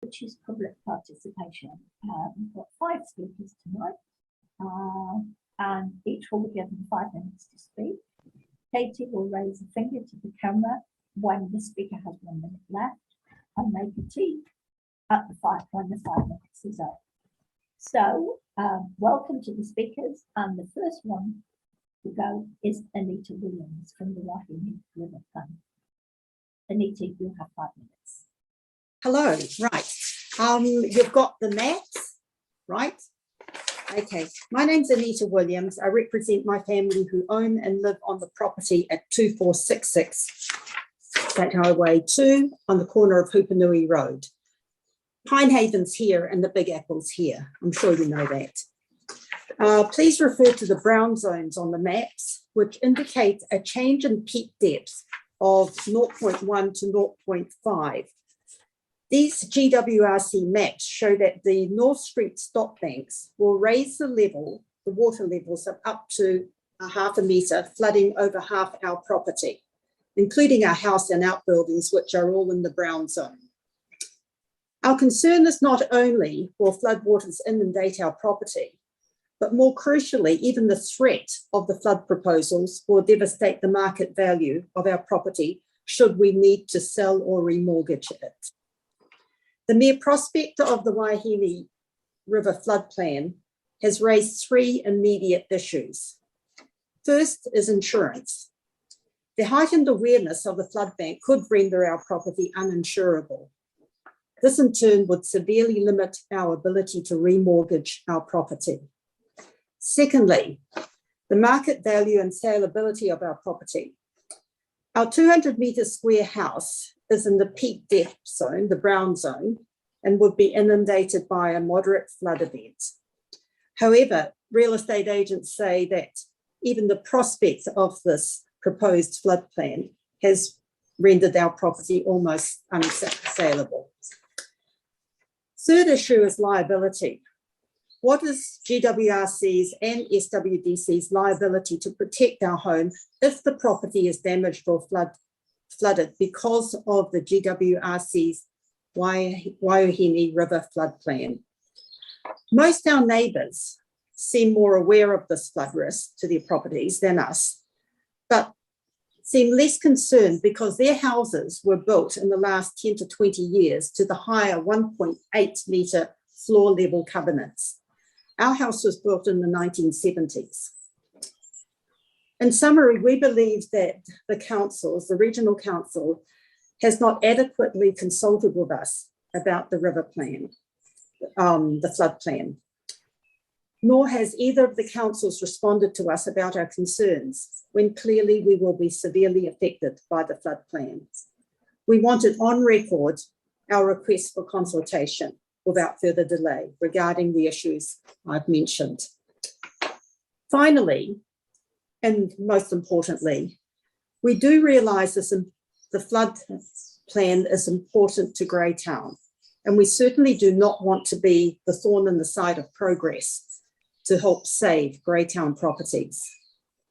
which is public participation. We've got 5 speakers tonight, and each will be given 5 minutes to speak. Katie will raise a finger to the camera when the speaker has 1 minute left, and make a tick at when the 5 minutes is up. So, welcome to the speakers, and the first one to go is Anita Williams from the Waihi River Fund. Anita, you have 5 minutes. Hello, right. You've got the maps, right? Okay, my name's Anita Williams. I represent my family who own and live on the property at 2466 State Highway 2 on the corner of Hupanui Road. Pinehaven's here and the Big Apple's here. I'm sure you know that. Please refer to the brown zones on the maps, which indicate a change in peak depth of 0.1 to 0.5. These GWRC maps show that the North Street stop banks will raise the water levels of up to ½ a metre, flooding over half our property, including our house and outbuildings, which are all in the brown zone. Our concern is not only will floodwaters inundate our property, but more crucially, even the threat of the flood proposals will devastate the market value of our property should we need to sell or remortgage it. The mere prospect of the Waihi River flood plan has raised 3 immediate issues. First is insurance. The heightened awareness of the flood bank could render our property uninsurable. This in turn would severely limit our ability to remortgage our property. Secondly, the market value and saleability of our property. Our 200 metre square house is in the peak depth zone, the brown zone, and would be inundated by a moderate flood event. However, real estate agents say that even the prospect of this proposed flood plan has rendered our property almost unsaleable. Third issue is liability. What is GWRC's and SWDC's liability to protect our home if the property is damaged or flooded because of the GWRC's Waihi River flood plan? Most our neighbours seem more aware of this flood risk to their properties than us, but seem less concerned because their houses were built in the last 10 to 20 years to the higher 1.8 metre floor level covenants. Our house was built in the 1970s. In summary, we believe that the regional council has not adequately consulted with us about the river plan, the flood plan, nor has either of the councils responded to us about our concerns when clearly we will be severely affected by the flood plan. We wanted on record our request for consultation without further delay regarding the issues I've mentioned. Finally, and most importantly, we do realise the flood plan is important to Greytown, and we certainly do not want to be the thorn in the side of progress to help save Greytown properties.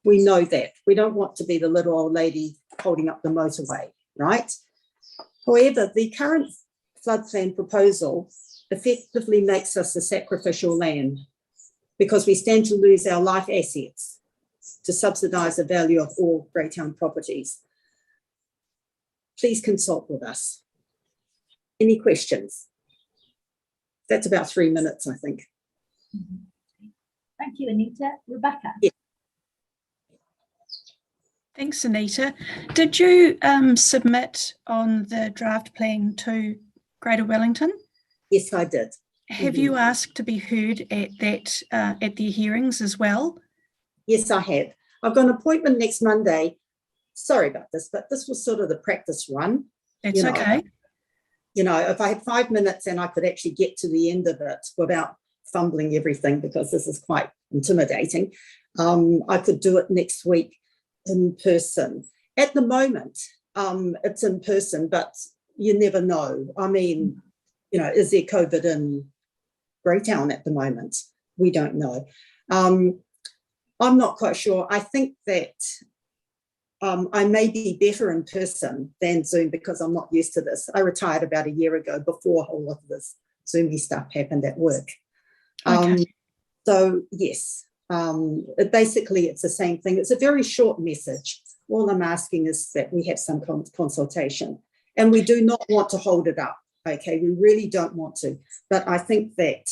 We know that. We don't want to be the little old lady holding up the motorway, right? However, the current flood plan proposal effectively makes us a sacrificial lamb because we stand to lose our life assets to subsidise the value of all Greytown properties. Please consult with us. Any questions? That's about 3 minutes, I think. Thank you, Anita. Rebecca. Yeah. Thanks, Anita. Did you submit on the draft plan to Greater Wellington? Yes, I did. Have you asked to be heard at their hearings as well? Yes, I have. I've got an appointment next Monday. Sorry about this, but this was sort of the practice run. That's okay. You know, if I had 5 minutes and I could actually get to the end of it without fumbling everything, because this is quite intimidating, I could do it next week in person. At the moment, it's in person, but you never know. I mean, you know, is there COVID in Greytown at the moment? We don't know. I'm not quite sure. I think that I may be better in person than Zoom because I'm not used to this. I retired about a year ago before all of this Zoomy stuff happened at work. Okay. So yes, basically it's the same thing. It's a very short message. All I'm asking is that we have some consultation, and we do not want to hold it up. Okay, we really don't want to. But I think that,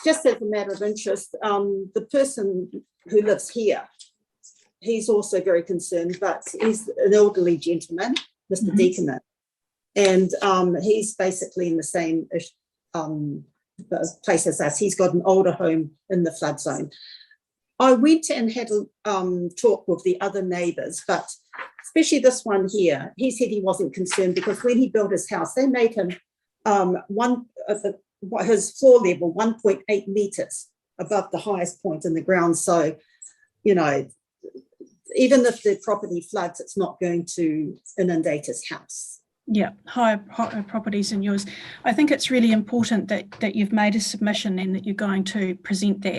just as a matter of interest, the person who lives here, he's also very concerned, but he's an elderly gentleman, Mr. Deaconin, and he's basically in the same place as us. He's got an older home in the flood zone. I went and had a talk with the other neighbours, but especially this one here, he said he wasn't concerned because when he built his house, they made him his floor level 1.8 metres above the highest point in the ground. So, you know, even if the property floods, it's not going to inundate his house. Yeah, higher properties than yours. I think it's really important that you've made a submission and that you're going to present that.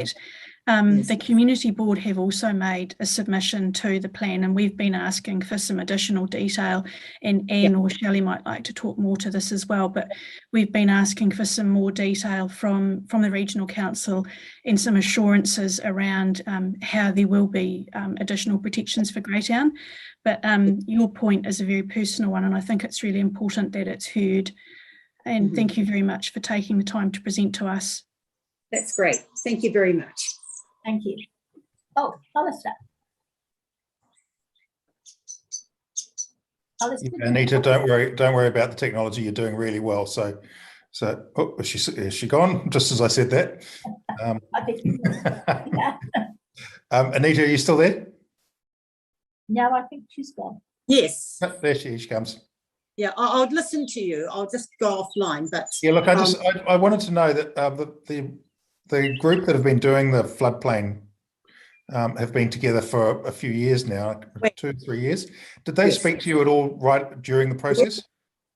Yes. The community board have also made a submission to the plan, and we've been asking for some additional detail, and Anne or Shelley might like to talk more to this as well, but we've been asking for some more detail from the regional council and some assurances around how there will be additional protections for Greytown. But your point is a very personal one, and I think it's really important that it's heard. And thank you very much for taking the time to present to us. That's great. Thank you very much. Thank you. Oh, Alistair. Anita, don't worry about the technology. You're doing really well. So, oh, is she gone? Just as I said that. I think yeah. Anita, are you still there? No, I think she's gone. Yes. Oh, there she comes. Yeah, I'll listen to you. I'll just go offline. But yeah, look, I wanted to know that the group that have been doing the floodplain have been together for a few years now, 2-3 years. Did they speak to you at all right during the process?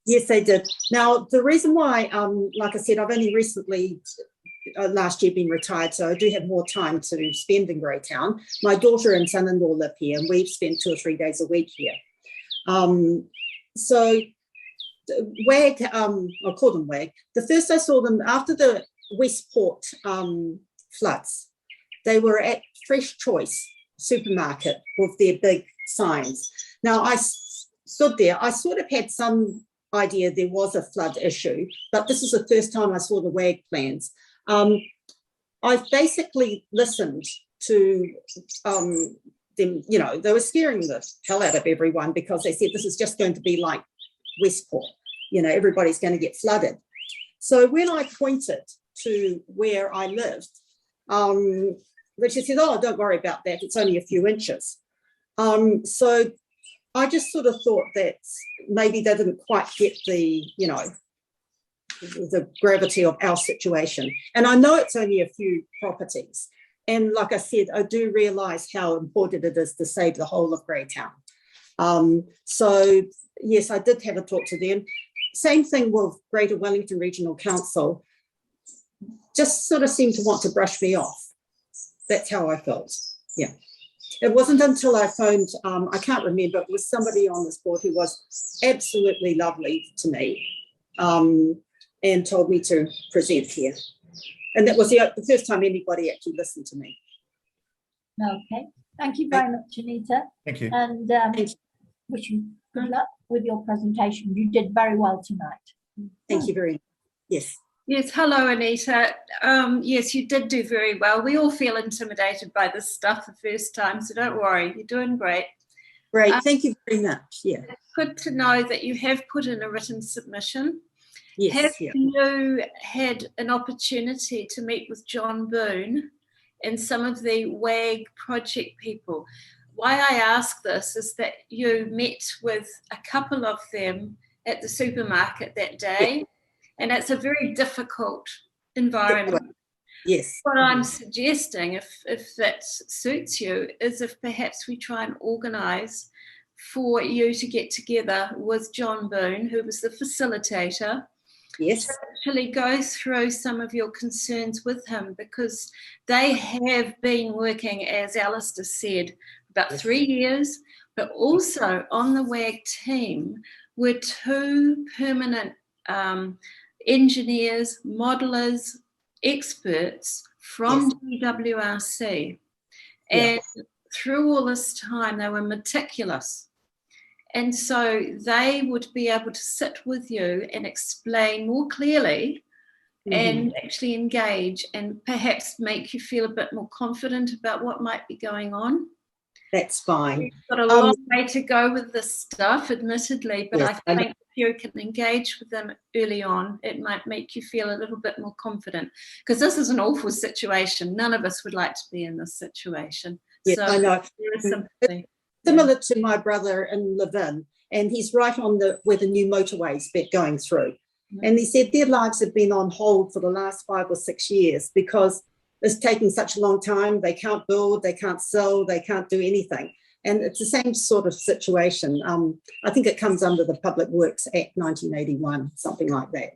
Yes, they did. Now, the reason why, like I said, I've only recently, last year, been retired, so I do have more time to spend in Greytown. My daughter and son-in-law live here, and we've spent 2 or 3 days a week here. So WAG, I'll call them WAG. The first I saw them after the Westport floods, they were at Fresh Choice supermarket with their big signs. Now, I stood there. I sort of had some idea there was a flood issue, but this is the first time I saw the WAG plans. I basically listened to them. You know, they were scaring the hell out of everyone because they said this is just going to be like Westport. You know, everybody's going to get flooded. So when I pointed to where I lived, Richard said, oh, don't worry about that. It's only a few inches. So I just sort of thought that maybe they didn't quite get the, you know, the gravity of our situation. And I know it's only a few properties. And like I said, I do realise how important it is to save the whole of Greytown. So yes, I did have a talk to them. Same thing with Greater Wellington Regional Council. Just sort of seemed to want to brush me off. That's how I felt. Yeah. It wasn't until I phoned, I can't remember, it was somebody on this board who was absolutely lovely to me and told me to present here. And that was the first time anybody actually listened to me. Okay. Thank you very much, Anita. Thank you. And wish you good luck with your presentation. You did very well tonight. Thank you very much. Yes. Yes, hello, Anita. Yes, you did do very well. We all feel intimidated by this stuff the first time, so don't worry, you're doing great. Great, thank you very much. Yeah. It's good to know that you have put in a written submission. Yes. Have you had an opportunity to meet with John Boone and some of the WAG project people? Why I ask this is that you met with a couple of them at the supermarket that day. Yeah. And it's a very difficult environment. Yes. What I'm suggesting, if that suits you, is if perhaps we try and organise for you to get together with John Boone, who was the facilitator. Yes. To actually go through some of your concerns with him, because they have been working, as Alistair said, about 3 years, but also on the WAG team were 2 permanent engineers, modelers, experts from GWRC. And through all this time, they were meticulous. And so they would be able to sit with you and explain more clearly and actually engage and perhaps make you feel a bit more confident about what might be going on. That's fine. We've got a long way to go with this stuff, admittedly, but Yes, I think if you can engage with them early on, it might make you feel a little bit more confident, because this is an awful situation. None of us would like to be in this situation. Yes, So I know. there is sympathy. Similar to my brother in Levin, and he's right on where the new motorway's been going through. And he said their lives have been on hold for the last 5 or 6 years because it's taking such a long time. They can't build, they can't sell, they can't do anything. And it's the same sort of situation. I think it comes under the Public Works Act 1981, something like that.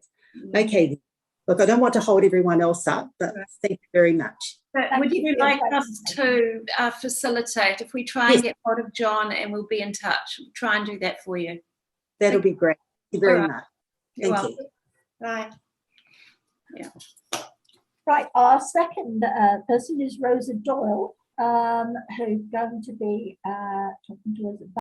Okay, look, I don't want to hold everyone else up, but thank you very much. But would you like us to facilitate if we try and get hold of John, and we'll be in touch? We'll try and do that for you. That'll be great. Thank you very much. You're Thank you. welcome. Bye. Yeah. Right, our second person is Rosa Doyle, who's going to be talking to us about